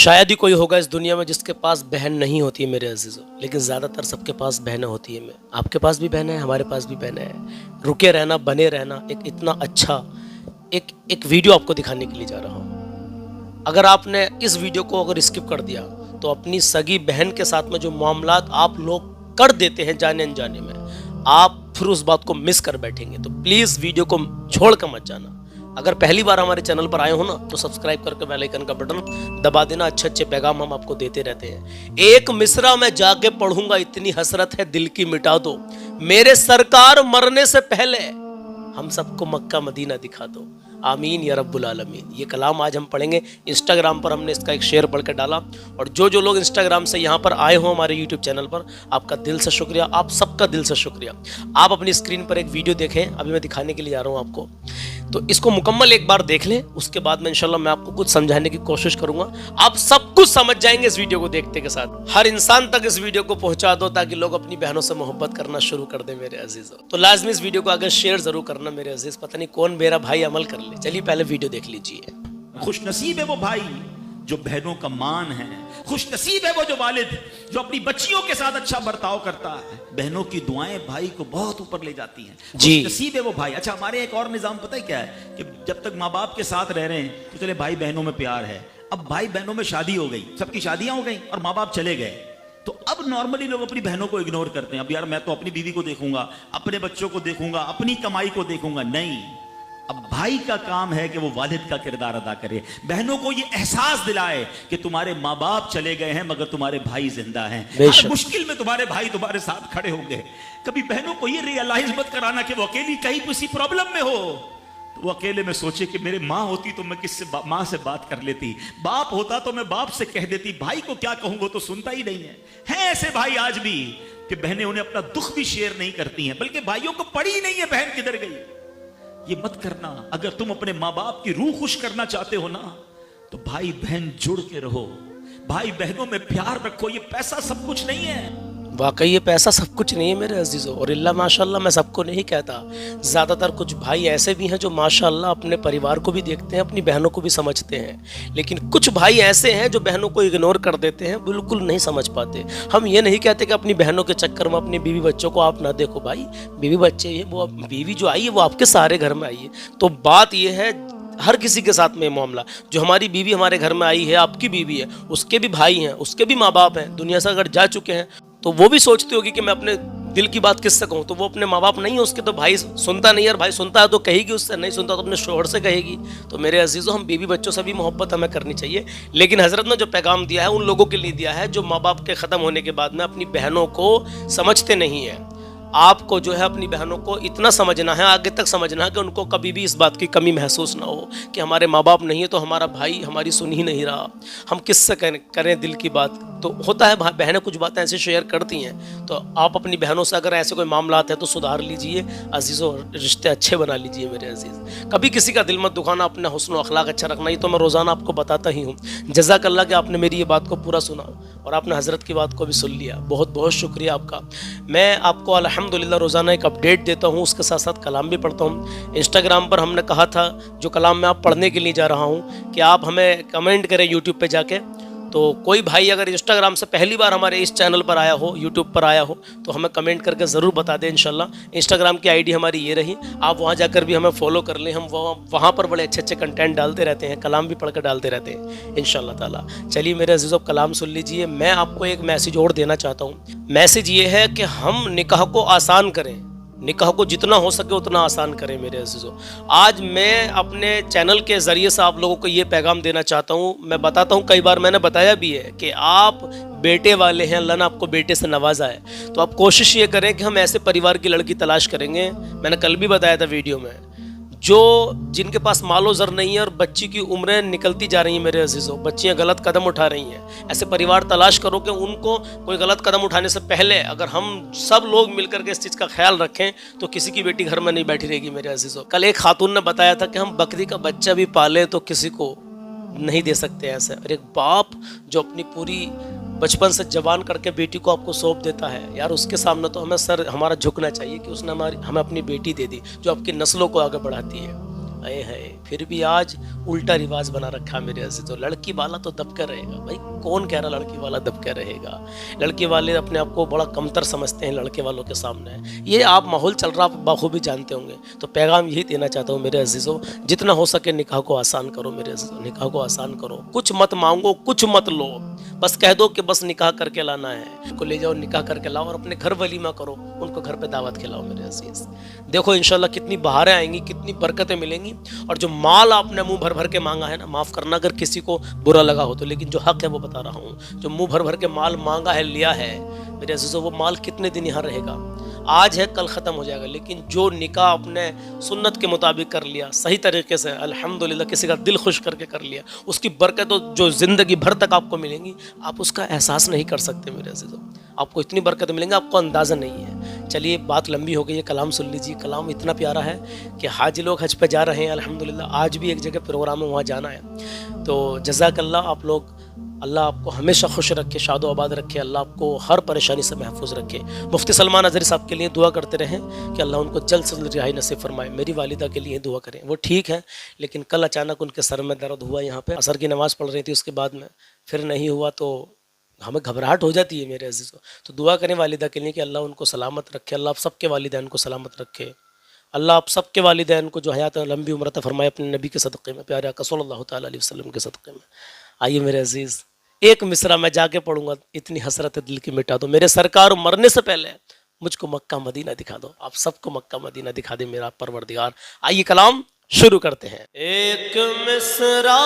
शायद ही कोई होगा इस दुनिया में जिसके पास बहन नहीं होती है मेरे अजीज़ों, लेकिन ज़्यादातर सबके पास बहनें होती है। मैं आपके पास भी बहनें हैं, हमारे पास भी बहनें हैं। रुके रहना, बने रहना, एक इतना अच्छा एक वीडियो आपको दिखाने के लिए जा रहा हूँ। अगर आपने इस वीडियो को अगर स्किप कर दिया तो अपनी सगी बहन के साथ में जो मामलात आप लोग कर देते हैं जाने अनजाने में, आप फिर उस बात को मिस कर बैठेंगे। तो प्लीज़ वीडियो को छोड़ कर मत जाना। अगर पहली बार हमारे चैनल पर आए हो ना तो सब्सक्राइब करके बेल आइकन का बटन दबा देना। अच्छे अच्छे पैगाम हम आपको देते रहते हैं। एक मिसरा मैं जाके पढ़ूंगा, इतनी हसरत है दिल की मिटा दो, मेरे सरकार मरने से पहले हम सबको मक्का मदीना दिखा दो, आमीन या रब्बुल आलमीन। ये कलाम आज हम पढ़ेंगे। इंस्टाग्राम पर हमने इसका एक शेयर पढ़ के डाला, और जो लोग इंस्टाग्राम से यहाँ पर आए हो हमारे यूट्यूब चैनल पर, आपका दिल से शुक्रिया, आप सबका दिल से शुक्रिया। आप अपनी स्क्रीन पर एक वीडियो देखें, अभी मैं दिखाने के लिए जा रहा हूँ आपको, तो इसको मुकम्मल एक बार देख लें। उसके बाद में इंशाल्लाह मैं आपको कुछ समझाने की कोशिश करूंगा। आप सब कुछ समझ जाएंगे इस वीडियो को देखते के साथ। हर इंसान तक इस वीडियो को पहुंचा दो ताकि लोग अपनी बहनों से मोहब्बत करना शुरू कर दें मेरे अजीजों। तो लाजमी इस वीडियो को अगर शेयर जरूर करना मेरे अजीज। पता नहीं कौन मेरा भाई अमल कर ले। चलिए पहले वीडियो देख लीजिए। खुश नसीब है वो भाई जो बहनों का मान है, खुश नसीब है वो जो वालिद जो अपनी बच्चियों के साथ अच्छा बर्ताव करता है। बहनों की दुआएं भाई को बहुत ऊपर ले जाती हैं। खुश नसीब है वो भाई। अच्छा, हमारे एक और निजाम पता है क्या है कि जब तक माँ बाप के साथ रह रहे हैं तो चले भाई बहनों में प्यार है। अब भाई बहनों में शादी हो गई, सबकी शादियां हो गई और माँ बाप चले गए, तो अब नॉर्मली लोग अपनी बहनों को इग्नोर करते हैं। अब यार मैं तो अपनी बीवी को देखूंगा, अपने बच्चों को देखूंगा, अपनी कमाई को देखूंगा। नहीं, अब भाई का काम है कि वो वालिद का किरदार अदा करे, बहनों को ये एहसास दिलाए कि तुम्हारे माँ बाप चले गए हैं मगर तुम्हारे भाई जिंदा हैं। हर मुश्किल में तुम्हारे भाई तुम्हारे साथ खड़े होंगे। कभी बहनों को ये रियलाइज मत कराना कि वो अकेली कहीं किसी प्रॉब्लम में हो, तो वो अकेले में सोचे कि मेरे माँ होती तो मैं किससे माँ से बात कर लेती, बाप होता तो मैं बाप से कह देती, भाई को क्या कहूँ तो सुनता ही नहीं है ऐसे भाई आज भी कि बहनें उन्हें अपना दुख भी शेयर नहीं करती हैं, बल्कि भाइयों को पड़ी ही नहीं है बहन किधर गई। ये मत करना। अगर तुम अपने माँ बाप की रूह खुश करना चाहते हो ना तो भाई बहन जुड़ के रहो, भाई बहनों में प्यार रखो। ये पैसा सब कुछ नहीं है। वाकई ये पैसा सब कुछ नहीं है मेरे अजीजों। और इल्ला माशाल्लाह, मैं सबको नहीं कहता, ज़्यादातर कुछ भाई ऐसे भी हैं जो माशाल्लाह अपने परिवार को भी देखते हैं, अपनी बहनों को भी समझते हैं। लेकिन कुछ भाई ऐसे हैं जो बहनों को इग्नोर कर देते हैं, बिल्कुल नहीं समझ पाते। हम ये नहीं कहते कि अपनी बहनों के चक्कर में अपनी बीवी बच्चों को आप ना देखो। भाई बीवी बच्चे ये वो बीवी जो आई है वो आपके सारे घर में आई है। तो बात ये है, हर किसी के साथ में मामला, जो हमारी बीवी हमारे घर में आई है, आपकी बीवी है, उसके भी भाई हैं, उसके भी माँ बाप हैं, दुनिया से अगर जा चुके हैं, तो वो भी सोचती होगी कि मैं अपने दिल की बात किससे कहूँ। तो वो अपने माँ बाप नहीं है उसके, तो भाई सुनता नहीं है, और भाई सुनता है तो कहेगी उससे, नहीं सुनता तो अपने शोहर से कहेगी। तो मेरे अजीज़ों, हम बीवी बच्चों से भी मोहब्बत हमें करनी चाहिए। लेकिन हज़रत ने जो पैगाम दिया है उन लोगों के लिए दिया है जो माँ बाप के ख़त्म होने के बाद में अपनी बहनों को समझते नहीं है। आपको जो है अपनी बहनों को इतना समझना है, आगे तक समझना है कि उनको कभी भी इस बात की कमी महसूस ना हो कि हमारे माँ बाप नहीं है तो हमारा भाई हमारी सुन ही नहीं रहा, हम किससे करें दिल की बात। तो होता है बहनें कुछ बातें ऐसे शेयर करती हैं, तो आप अपनी बहनों से अगर ऐसे कोई मामला है तो सुधार लीजिए अजीज़ों, रिश्ते अच्छे बना लीजिए मेरे अजीज़। कभी किसी का दिल मत दुखाना, अपना हुस्न व अखलाक अच्छा रखना, ये तो मैं रोज़ाना आपको बताता ही हूँ। जज़ाकल्लाह कि आपने मेरी ये बात को पूरा सुना और आपने हज़रत की बात को भी सुन लिया, बहुत बहुत शुक्रिया आपका। मैं आपको अल्हम्दुलिल्लाह रोज़ाना एक अपडेट देता हूँ, उसके साथ साथ कलाम भी पढ़ता हूँ। इंस्टाग्राम पर हमने कहा था जो कलाम मैं आप पढ़ने के लिए जा रहा हूँ कि आप हमें कमेंट करें यूट्यूब पे जाके। तो कोई भाई अगर इंस्टाग्राम से पहली बार हमारे इस चैनल पर आया हो, यूट्यूब पर आया हो, तो हमें कमेंट करके ज़रूर बता दें इंशाल्लाह। इंस्टाग्राम की आईडी हमारी ये रही, आप वहाँ जाकर भी हमें फॉलो कर लें। हम वहाँ पर बड़े अच्छे अच्छे कंटेंट डालते रहते हैं, कलाम भी पढ़ कर डालते रहते हैं इंशाल्लाह ताला। चलिए मेरे अज़ीज़ों, कलाम सुन लीजिए। मैं आपको एक मैसेज और देना चाहता हूँ। मैसेज ये है कि हम निकाह को आसान करें, निकाह को जितना हो सके उतना आसान करें मेरे अजीज़ों। आज मैं अपने चैनल के ज़रिए से आप लोगों को ये पैगाम देना चाहता हूँ। मैं बताता हूँ, कई बार मैंने बताया भी है कि आप बेटे वाले हैं, अल्लाह ने आपको बेटे से नवाजा है, तो आप कोशिश ये करें कि हम ऐसे परिवार की लड़की तलाश करेंगे। मैंने कल भी बताया था वीडियो में, जिनके पास मालो ज़र नहीं है और बच्ची की उम्रें निकलती जा रही हैं मेरे अजीज़ों, बच्चियां गलत कदम उठा रही हैं। ऐसे परिवार तलाश करो कि उनको कोई गलत कदम उठाने से पहले अगर हम सब लोग मिलकर के इस चीज़ का ख्याल रखें तो किसी की बेटी घर में नहीं बैठी रहेगी मेरे अजीज़ों। कल एक खातून ने बताया था कि हम बकरी का बच्चा भी पाले तो किसी को नहीं दे सकते ऐसे। और एक बाप जो अपनी पूरी बचपन से जवान करके बेटी को आपको सौंप देता है, यार उसके सामने तो हमें सर हमारा झुकना चाहिए कि उसने हमें अपनी बेटी दे दी जो आपकी नस्लों को आगे बढ़ाती है। اے ہے پھر بھی آج الٹا رواج بنا رکھا میرے عزیزو، لڑکی والا تو دب کر رہے گا بھائی، کون کہہ رہا لڑکی والا دب کر رہے گا؟ لڑکی والے اپنے آپ کو بڑا کمتر سمجھتے ہیں لڑکے والوں کے سامنے، یہ آپ ماحول چل رہا آپ بخوبی جانتے ہوں گے۔ تو پیغام یہی دینا چاہتا ہوں میرے عزیزو، جتنا ہو سکے نکاح کو آسان کرو میرے عزیزو، نکاح کو آسان کرو، کچھ مت مانگو کچھ مت لو، بس کہہ دو کہ بس نکاح کر کے لانا ہے، ان کو لے جاؤ نکاح کر کے لاؤ اور اپنے گھر ولیمہ کرو، ان کو گھر پہ دعوت کھلاؤ میرے عزیز۔ دیکھو انشاءاللہ کتنی بہاریں آئیں گی، کتنی برکتیں ملیں گی، اور جو مال آپ نے منہ بھر بھر کے مانگا ہے نا، معاف کرنا اگر کسی کو برا لگا ہو تو، لیکن جو حق ہے وہ بتا رہا ہوں، جو منہ بھر بھر کے مال مانگا ہے لیا ہے میرے عزیزو، وہ مال کتنے دن یہاں رہے گا؟ آج ہے کل ختم ہو جائے گا، لیکن جو نکاح اپنے سنت کے مطابق کر لیا صحیح طریقے سے، الحمدللہ کسی کا دل خوش کر کے کر لیا، اس کی برکتیں جو زندگی بھر تک آپ کو ملیں گی، آپ اس کا احساس نہیں کر سکتے میرے عزیزو، آپ کو اتنی برکتیں ملیں گی آپ کو اندازہ نہیں ہے۔ چلیے بات لمبی ہو گئی ہے، کلام سن لیجیے، کلام اتنا پیارا ہے کہ حاجی لوگ حج پہ جا رہے ہیں الحمدللہ، آج بھی ایک جگہ پروگرام ہے وہاں جانا ہے، تو جزاک اللہ آپ لوگ، اللہ آپ کو ہمیشہ خوش رکھے، شاد و آباد رکھے، اللہ آپ کو ہر پریشانی سے محفوظ رکھے۔ مفتی سلمان اظہری صاحب کے لیے دعا کرتے رہیں کہ اللہ ان کو جلد سے جلد رہائی نصیب فرمائے۔ میری والدہ کے لیے دعا کریں، وہ ٹھیک ہے لیکن کل اچانک ان کے سر میں درد ہوا، یہاں پہ عصر کی نماز پڑھ رہی تھی، اس کے بعد میں پھر نہیں ہوا تو ہمیں گھبراہٹ ہو جاتی ہے میرے عزیزوں، تو دعا کریں والدہ کے لیے کہ اللہ ان کو سلامت رکھے، اللہ آپ سب کے والدین کو سلامت رکھے، اللہ آپ سب کے والدین کو جو حیات لمبی عمر عطا فرمائے اپنے نبی کے صدقے میں، پیارے آقا صلی اللہ تعالیٰ علیہ وسلم کے صدقے میں۔ آئیے میرے عزیز ایک مصرع میں جا کے پڑھوں گا، اتنی حسرت دل کی مٹا دو، میرے سرکار مرنے سے پہلے مجھ کو مکہ مدینہ دکھا دو، آپ سب کو مکہ مدینہ دکھا دے میرا پروردگار۔ آئیے کلام شروع کرتے ہیں۔ ایک مصرع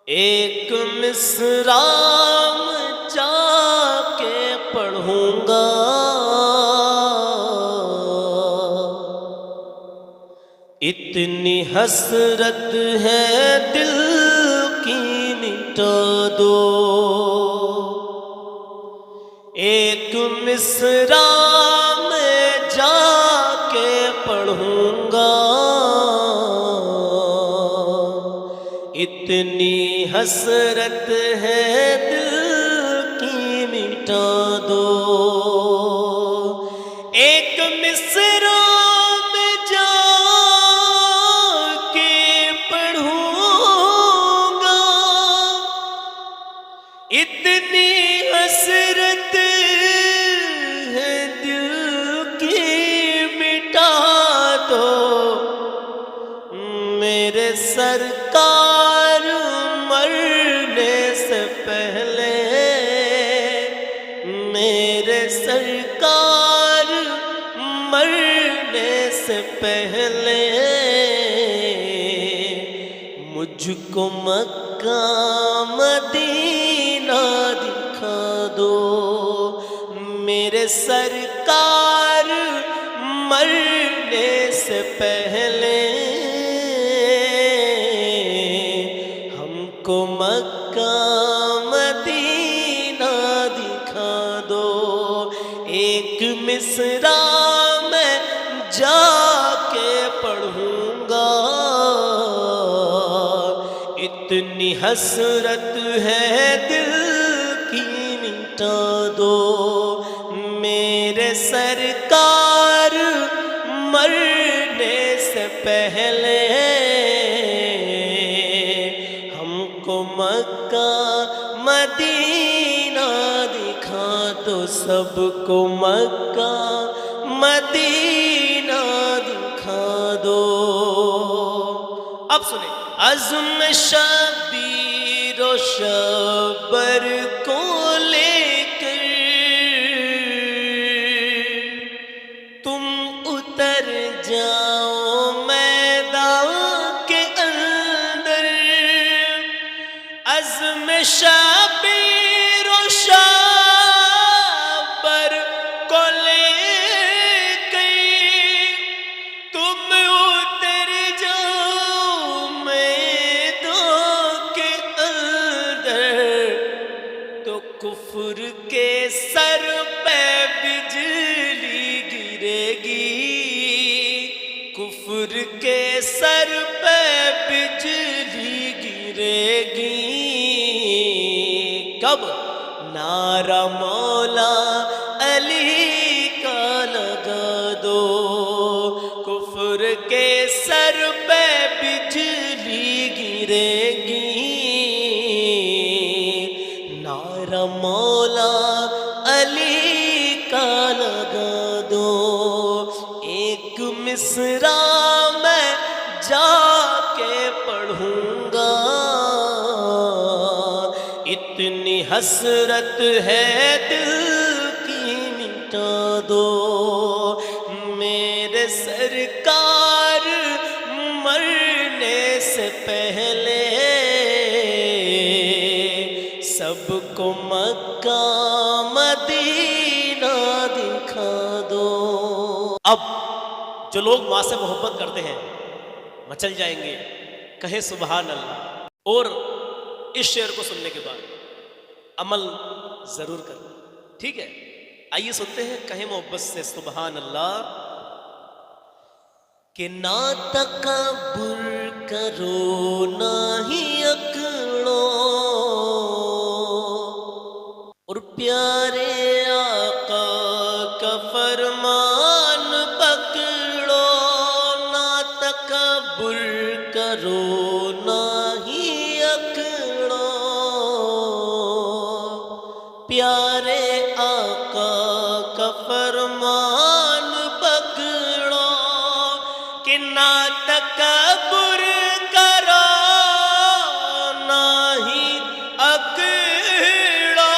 ایک مصرع جا کے پڑھوں گا، اتنی حسرت ہے دل کی مٹا دو، ایک مصرع میں جا کے پڑھوں گا، اتنی حسرت ہے دل کی مٹا دو، ایک مصرع میں جا کے پڑھوں گا، اتنی حسرت ہے دل کی مٹا دو، میرے سرکار مرنے سے پہلے، میرے سرکار مرنے سے پہلے مجھ کو مکہ مدینہ دکھا دو، میرے سرکار مرنے سے پہلے ہم کو مکہ مدینہ دکھا دو، ایک مصرع میں جا کے پڑھوں گا، اتنی حسرت ہے دل کی مٹا دو، میرے سرکار مرنے سے پہلے ہم کو مکہ مدینہ دکھا دو، سب کو مکہ مدینہ دکھا دو۔ اب سنیں، عزم شبیر و شبر کو لے کر تم اتر جاؤ میدان کے اندر، عزم شبیر و شبر کو لے کر تم اتر جاؤ میدان کے اندر، تو کفر کے سر پہ بجلی گرے گی، کفر کے سر پہ بجلی گرے گی، علی کا لگا دو، ایک مصرع میں جا کے پڑھوں گا، اتنی حسرت ہے دل کی مٹا دو، میرے سرکار مرنے سے پہلے سب کو مکہ مدینہ دکھا دو۔ اب جو لوگ ماں سے محبت کرتے ہیں مچل جائیں گے، کہیں سبحان اللہ، اور اس شعر کو سننے کے بعد عمل ضرور کرنا، ٹھیک ہے؟ آئیے سنتے ہیں کہیں محبت سے سبحان اللہ۔ کہ نہ تکبر کرو نہ ہی اکڑو، اور پیارے آقا کا فرمان پکڑو، نہ تکبر کرو نہ ہی اکڑو، پیارے آقا کا فرمان پکڑو، کہ نہ تکبر کرو نہ ہی اکڑو،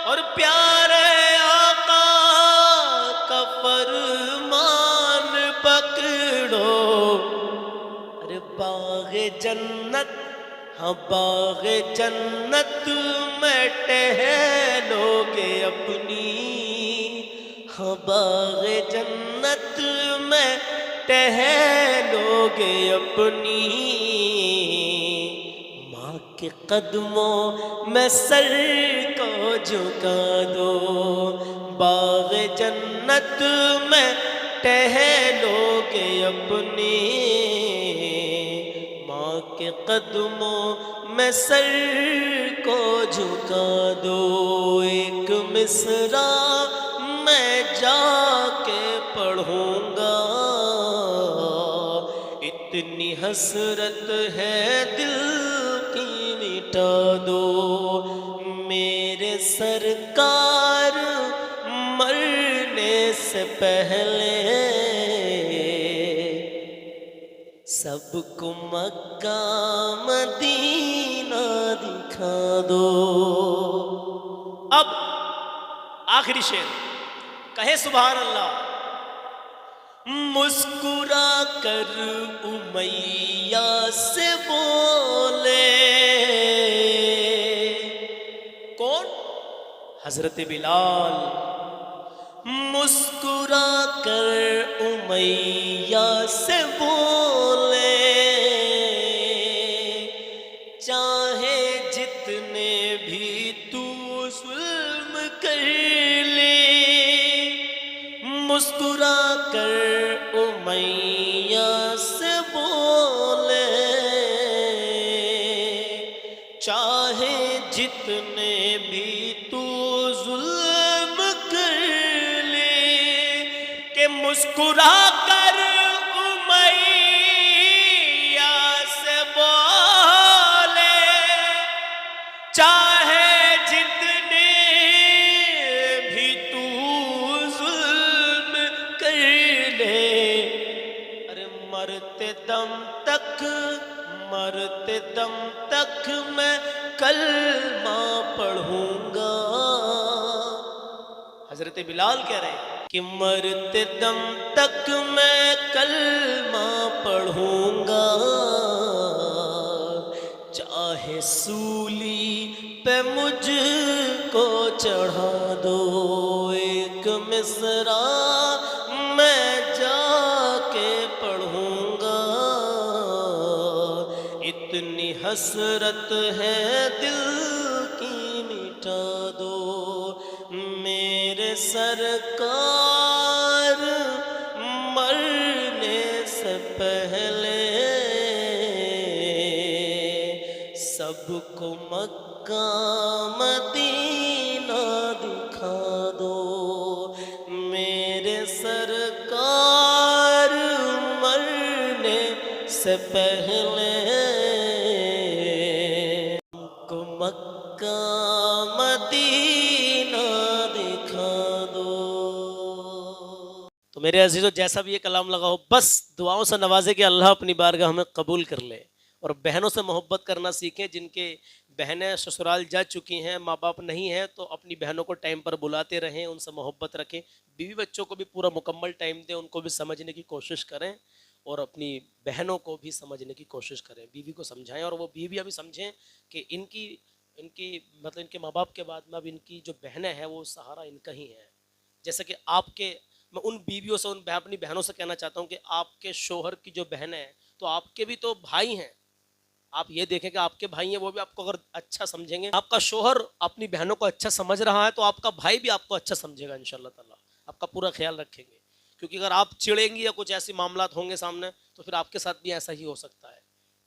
اور پیارے آقا کا فرمان پکڑو۔ ارے باغ جنت، ہاں باغ جنت میں ٹہلو گے اپنی، ہاں باغ جنت میں ٹہلو گے اپنی، ماں کے قدموں میں سر کو جھکا دو، باغ جنت میں ٹہلو گے اپنی، ماں کے قدموں میں سر کو جھکا دو، ایک مصرع میں جا کے پڑھوں گا، اتنی حسرت ہے دل کی مٹا دو، میرے سرکار مرنے سے پہلے سب کو مکہ مدینہ دکھا دو۔ اب آخری شعر، کہے سبحان اللہ۔ مسکرا کر امیہ سے بولے، کون؟ حضرت بلال۔ مسکرا کر امیہ سے بولے، چاہے جتنے بھی تو ظلم کر لے، مسکرا کر امیہ سے بولے، چاہے جتنے بھی تو ظلم کر لے، کہ مسکرا کر امیہ سے بولے، چاہے جتنے بھی تو ظلم کر لے، ارے مرتے دم تک، مرتے دم تک میں کلمہ پڑھوں گا۔ حضرت بلال کہہ رہے ہیں کہ مرتے دم تک میں کلمہ پڑھوں گا، چاہے سولی پہ مجھ کو چڑھا دو، ایک مصرع میں جا کے پڑھوں گا، اتنی حسرت ہے دل کی مٹا دو، میرے سرکار مرنے سے پہلے سب کو مکہ مدینہ دکھا دو، میرے سرکار مرنے سے پہلے ہم کو مکہ مدینہ دکھا تو میرے عزیزو جیسا بھی یہ کلام لگا ہو بس دعاؤں سے نوازے کہ اللہ اپنی بارگاہ ہمیں قبول کر لے، اور بہنوں سے محبت کرنا سیکھیں، جن کے بہنیں سسرال جا چکی ہیں، ماں باپ نہیں ہیں، تو اپنی بہنوں کو ٹائم پر بلاتے رہیں، ان سے محبت رکھیں، بیوی بچوں کو بھی پورا مکمل ٹائم دیں، ان کو بھی سمجھنے کی کوشش کریں، اور اپنی بہنوں کو بھی سمجھنے کی کوشش کریں، بیوی کو سمجھائیں، اور وہ بیویاں بھی سمجھیں کہ ان کی مطلب ان کے ماں باپ کے بعد میں اب ان کی جو بہنیں ہیں وہ سہارا ان کا ہی ہے. جیسے کہ آپ کے، میں ان بیویوں سے اپنی بہنوں سے کہنا چاہتا ہوں کہ آپ کے شوہر کی جو بہنیں ہیں تو آپ کے بھی تو بھائی ہیں. آپ یہ دیکھیں کہ آپ کے بھائی ہیں، وہ بھی آپ کو اگر اچھا سمجھیں گے، آپ کا شوہر اپنی بہنوں کو اچھا سمجھ رہا ہے تو آپ کا بھائی بھی آپ کو اچھا سمجھے گا انشاءاللہ تعالیٰ، آپ کا پورا خیال رکھیں گے. کیونکہ اگر آپ چڑیں گی یا کچھ ایسی معاملات ہوں گے سامنے تو پھر آپ کے ساتھ بھی ایسا ہی ہو سکتا ہے.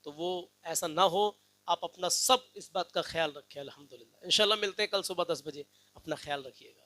تو وہ ایسا نہ ہو، آپ اپنا سب اس بات کا خیال رکھیں. الحمدللہ انشاءاللہ ملتے ہیں کل صبح 10 بجے. اپنا خیال رکھیے گا.